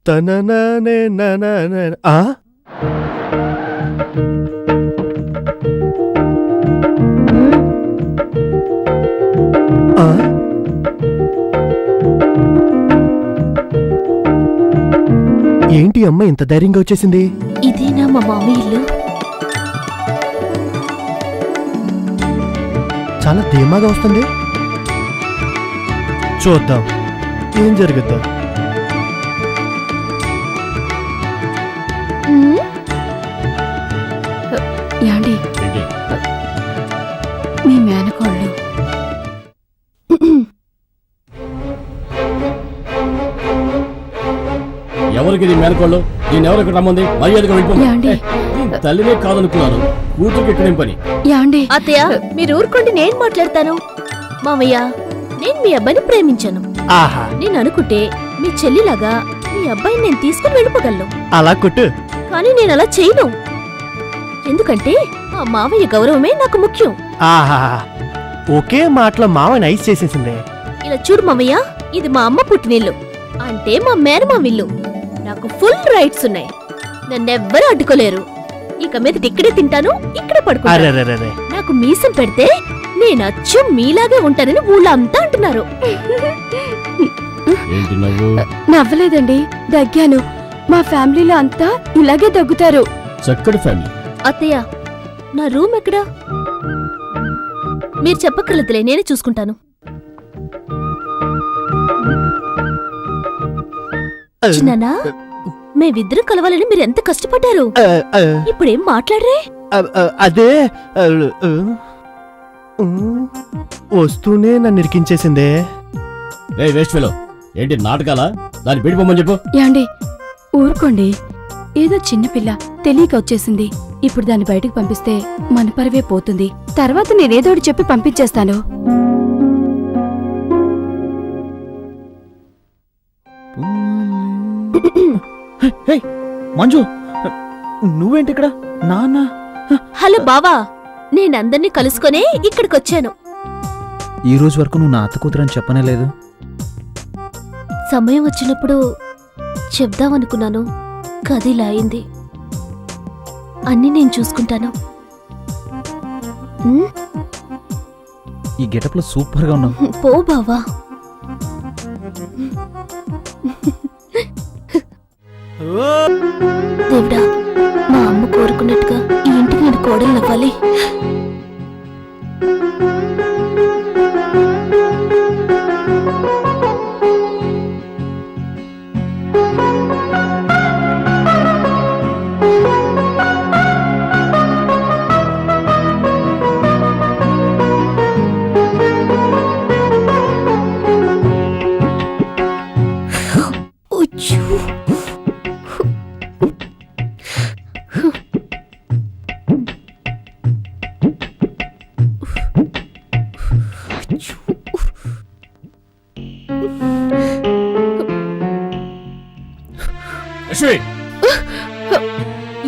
తనననే ననన ఆ ఆ ఏంటి అమ్మ ఇంత ధైర్యంగా వచ్చేసింది? ఇదేనా మా మామీ ఇల్లు? చాలా ధీమాగా వస్తుంది. చూద్దాం ఏం జరుగుద్దా. యాండి మీ మేనకోళ్ళు ఎవరికి మేనకోళ్ళు? నేను ఎవరికి రమ్మంది? మర్యాదగా వెళ్ళిపోండి. తల్లినే కాదనుకున్నాను, కూతురికి ఎక్కడేం పని? యాండి అత్తయ్య మీరు ఊరుకోండి, నేను మాట్లాడతాను. మామయ్య, నేను మీ అబ్బాయిని ప్రేమించాను. ఆహా నేను అనుకుంటే మీ చెల్లిలాగా మీ అబ్బాయిని నేను తీసుకుని వెళ్ళిపోగలను. అలా కొట్టు. కానీ నేను అలా చేయను. ఎందుకంటే మా మావయ్య గౌరవమే నాకు ముఖ్యం. ఆహా ఒకే మాటలో మావని ఐస్ చేసేసింది. ఇలా చూడు మామయ్య, ఇది మా అమ్మ పుట్టినిల్లు, అంటే మా మేనమామిల్లు. నాకు ఫుల్ రైట్స్ ఉన్నాయి, నన్నెవ్వరూ అడ్డుకోలేరు. ఇక మీద ఇక్కడే తింటాను, ఇక్కడే పడుకుంటాను. అరెరెరెరె. నాకు మీసం పెడితే నేను అచ్చు మీలాగే ఉంటానని ఊళ్ళో అంతా అంటున్నారు. ఏంటి నవ్వు? నవ్వలేదండి, దగ్గాను. మా ఫ్యామిలీలో అంతా ఇలాగే దగ్గుతారు. చక్కటి ఫ్యామిలీ. అత్తయ్య, నా రూమ్ ఎక్కడా? మీరు చెప్పక్కర్లేదులే, నేనే చూసుకుంటాను. చిన్నానా, మేమిద్దరం కలవాలని మీరు ఎంత కష్టపడ్డారు. ఇప్పుడేం మాట్లాడరే? అదే వస్తూనే నన్ను ఇరికించేసిందే. ఏ వేస్ట్ ఫెలో, ఏంటి నాటకాలా? దాన్ని పెడిపోమని చెప్పు. యాండి ఊరుకోండి, ఏదో చిన్నపిల్ల తెలియక వచ్చేసింది. ఇప్పుడు దాన్ని బయటకు పంపిస్తే మన పరువే పోతుంది. తర్వాత నేనేదోటి చెప్పి పంపించేస్తాను. మంజు, నువ్వేంటి ఇక్కడ? నాన్న. హలో బావా, నేనందర్నీ కలుసుకొనే ఇక్కడికొచ్చాను. ఈ రోజు వరకు నువ్వు నా అత్త కూతురని చెప్పనే లేదు. సమయం వచ్చినప్పుడు చెప్దామనుకున్నాను, కదిలా అయింది. అన్నీ నేను చూసుకుంటాను. ఈ గెటప్ లో సూపర్ గా ఉన్నావు. పో బావా. దేవుడా, మా అమ్మ కోరుకున్నట్టుగా ఈ ఇంటికి నేను కోడలు అవ్వాలి.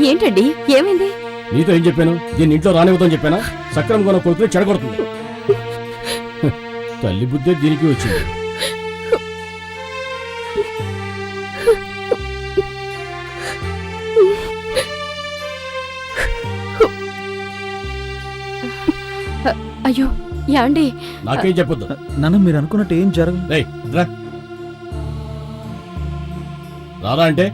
ఏంటండి, ఏమైంది? నీతో ఏం చెప్పాను? దీన్ని ఇంట్లో రానివ్వదని చెప్పానా? సక్రమం కొన్న కొడుకుని చెడగొడుతుంది. తల్లి బుద్ధే దీనికి వచ్చింది. అయ్యో యాండి, నాకేం చెప్పొద్దు. నాన్న, మీరు అనుకున్నట్టు ఏం జరగదు. రారా అంటే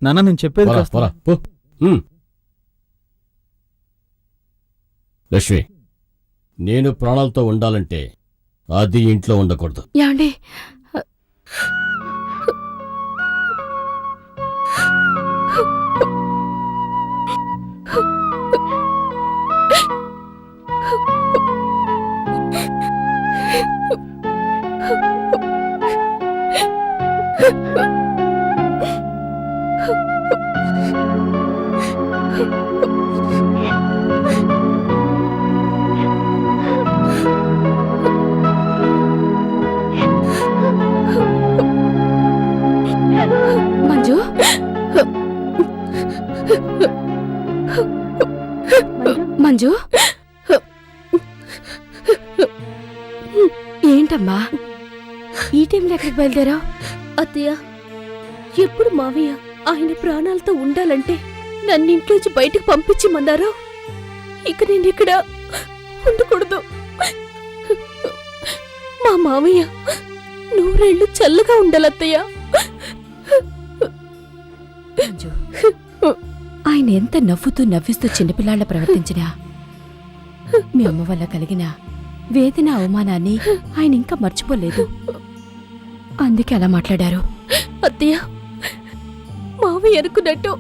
నాన్న, నేను చెప్పేది కాస్త. పోరా, పో. లక్ష్మి, నేను ప్రాణాలతో ఉండాలంటే అది ఇంట్లో ఉండకూడదు. యాండి, మంజు, మంజు, ఏంటమ్మా? ఈ టైంలో ఎక్కడికి బయలుదేరావు? అత్తయ్య, ఎప్పుడు మావయ్య ఆయన ప్రాణాలతో ఉండాలంటే నన్నింట్లోంచి బయటకు పంపించమన్నారో ఇక నేను ఇక్కడ ఉండకూడదు. మా మావయ్య 100 ఏళ్ళు చల్లగా ఉండాలత్తయ్య. మంజు, ఆయన ఎంత నవ్వుతూ నవ్విస్తూ చిన్నపిల్లాళ్ళ ప్రవర్తించినా మీ అమ్మ వల్ల కలిగిన వేదన అవమానాన్ని ఆయన ఇంకా మర్చిపోలేదు. అందుకే అలా మాట్లాడారు. అత్తయ్య, మావయ్య అనుకున్నట్టు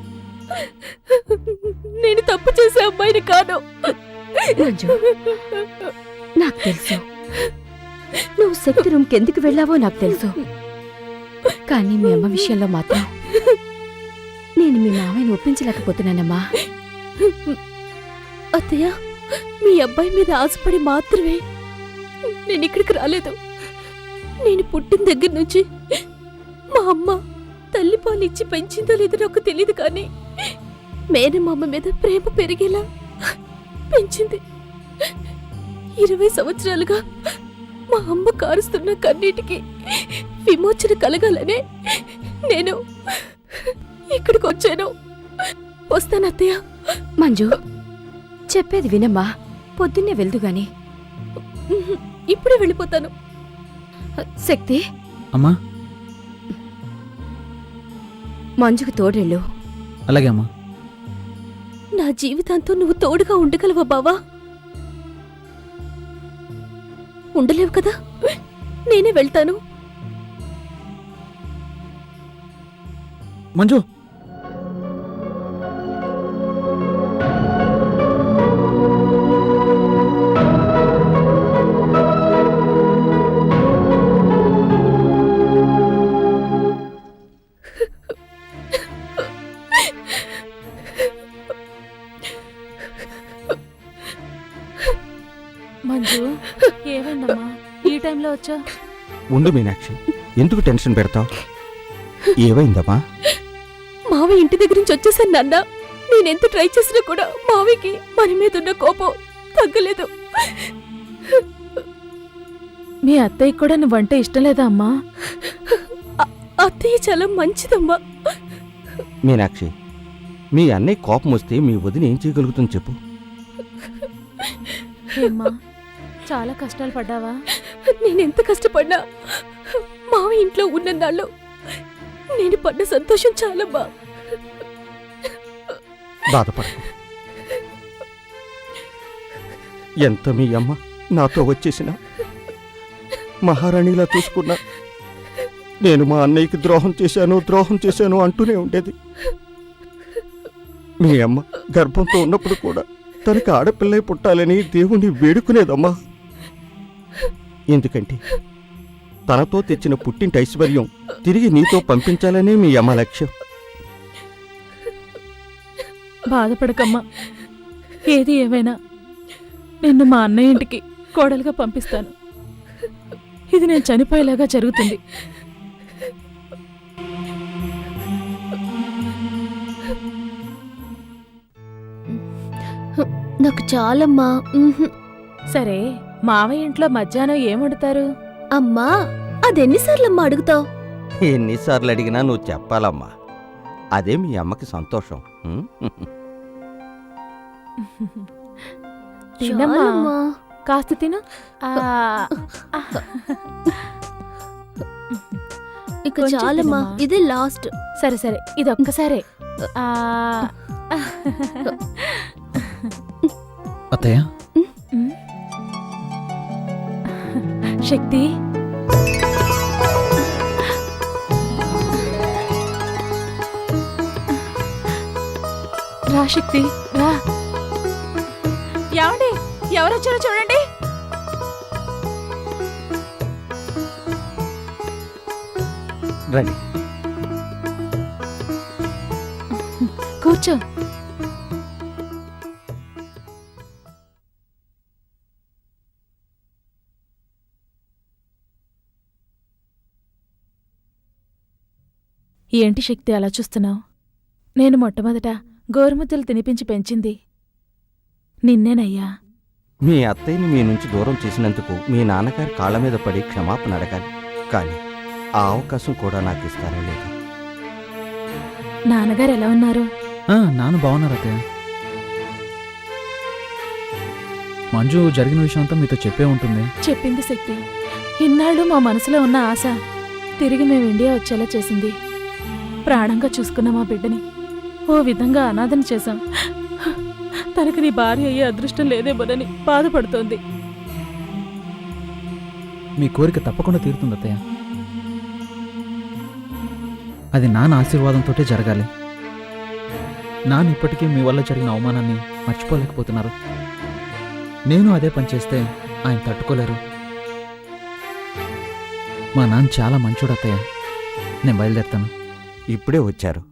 నేను తప్పు చేసే అమ్మాయిని కాను. మంజు, నాకు తెలుసు నువ్వు శక్తి రూమ్కి ఎందుకు వెళ్ళావో నాకు తెలుసు. కానీ మీ అమ్మ విషయంలో మాత్రం నేను మీ మామయ్యని ఒప్పించలేకపోతున్నానమ్మా. అత్తయ్య, మీ అబ్బాయి మీద ఆశపడి మాత్రమే నేను ఇక్కడికి రాలేదు. నేను పుట్టిన దగ్గర నుంచి మా అమ్మ తల్లిపాలు ఇచ్చి పెంచిందో లేదో నాకు తెలియదు, కానీ మేనమామ మీద ప్రేమ పెరిగేలా పెంచింది. 20 సంవత్సరాలుగా మా అమ్మ కారుస్తున్న కన్నీటికి విమోచన కలగాలనే నేను ఇక్కడికి వచ్చాను. వస్తాను అత్తయ్య. మంజు, చెప్పేది వినమ్మా. పొద్దున్నే వెళ్దు గాని. ఇప్పుడే వెళ్ళిపోతాను. శక్తి, అమ్మా. మంజుకు తోడేళ్ళు. అలాగే అమ్మా. నా జీవితాంతో నువ్వు తోడుగా ఉండగలవా బావా? ఉండలేవు కదా, నేనే వెళ్తాను. మంజు, మంజు, ఏమైందమ్మా ఈ టైంలో వచ్చా? ఉండు మీనాక్షి, ఎందుకు టెన్షన్ పెడతావు? ఏవైందమ్మా? మావయ్య ఇంటి దగ్గర నుంచి వచ్చేసాను నాన్న. నేనెంత ట్రై చేసినా కూడా మావయ్యకి మన మీద ఉన్న కోపం తగ్గలేదు. మీ అత్తయ్య కూడా నువ్వంటే ఇష్టం లేదా అమ్మా? అత్తయ్య చాలా మంచిదమ్మా. మీనాక్షి, మీ అన్నయ్య కోపం వస్తే మీ వదిన ఏం చేయగలుగుతుంది చెప్పు? ఏమ్మా, చాలా కష్టాలు పడ్డావా? నేనెంత కష్టపడ్డా మావయ్య ఇంట్లో ఉన్నన్నాళ్ళు నేను పడ్డ సంతోషం చాలమ్మా. బాధపడకు. ఎంత మీ అమ్మ నాతో వచ్చేసిన మహారాణిలా చూసుకున్నా నేను మా అన్నయ్యకి ద్రోహం చేశాను అంటూనే ఉండేది. మీ అమ్మ గర్భంతో ఉన్నప్పుడు కూడా తనకు ఆడపిల్లై పుట్టాలని దేవుణ్ణి వేడుకునేదమ్మా. ఎందుకంటే తనతో తెచ్చిన పుట్టింటి ఐశ్వర్యం తిరిగి నీతో పంపించాలనే మీ అమ్మ లక్ష్యం. బాధపడకమ్మా. ఏది ఏమైనా నిన్ను మా అన్నయ్య ఇంటికి కోడలుగా పంపిస్తాను. ఇది నేను చనిపోయేలాగా జరుగుతుంది. నాకు చాలమ్మా. సరే, మావయ్య ఇంట్లో మధ్యాహ్నం ఏం వండుతారు? అమ్మా, అదెన్నిసార్లమ్మా అడుగుతావు? ఎన్నిసార్లు అడిగినా నువ్వు చెప్పాలమ్మా. అదే మీ అమ్మకి సంతోషం. తినమ్మా, చాలమ్మా. కాస్త తిను. ఇక కొంచెం చాలమ్మా, తినమ్మా. ఇదే లాస్ట్. సరే సరే, ఇదొక్కసారే. అత్తయ్య, శక్తి, రా శక్తి, రా. ఏమండి, ఎవరొచ్చారో చూడండి. రండి. కూర్చో. ఏంటి శక్తి అలా చూస్తున్నావు? నేను మొట్టమొదట గోరుముద్దలు తినిపించి పెంచింది నిన్నేనయ్యా. మీ అత్తయ్యని మీ నుంచి దూరం చేసినందుకు మీ నాన్నగారి కాళ్ళ మీద పడి క్షమాపణ అడగాలి. కానీ ఆ అవకాశం కూడా నాకు ఇస్తారో లేదు. నాన్నగారు ఎలా ఉన్నారు? నాన్న బాగున్నారు అత్తయ్య. మంజు జరిగిన విషయం అంతా మీతో చెప్పే ఉంటుంది. చెప్పింది శక్తి. ఇన్నాళ్ళు మా మనసులో ఉన్న ఆశ తిరిగి మేము ఇండియా వచ్చేలా చేసింది. ప్రాణంగా చూసుకున్న మా బిడ్డని ఓ విధంగా అనాథన చేశాం. తనకి నీ భార్య అయ్యే అదృష్టం లేదేమోనని బాధపడుతోంది. మీ కోరిక తప్పకుండా తీరుతుంది అత్తయ్య. అది నాన్న ఆశీర్వాదంతోటే జరగాలి. నాన్న ఇప్పటికీ మీ వల్ల జరిగిన అవమానాన్ని మర్చిపోలేకపోతున్నారు. నేను అదే పని చేస్తే ఆయన తట్టుకోలేరు. మా నాన్న చాలా మంచోడు అత్తయ్య. నేను బయలుదేరుతాను. ఇప్పుడే వచ్చారు,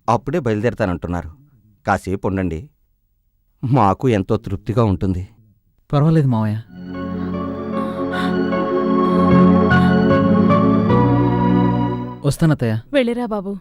అప్పుడే బయలుదేరతానంటున్నారు. కాసేపు ఉండండి, మాకు ఎంతో తృప్తిగా ఉంటుంది. పర్వాలేదు మావయ్య. వస్తానత్తయ్య. వెళ్ళిరా బాబు.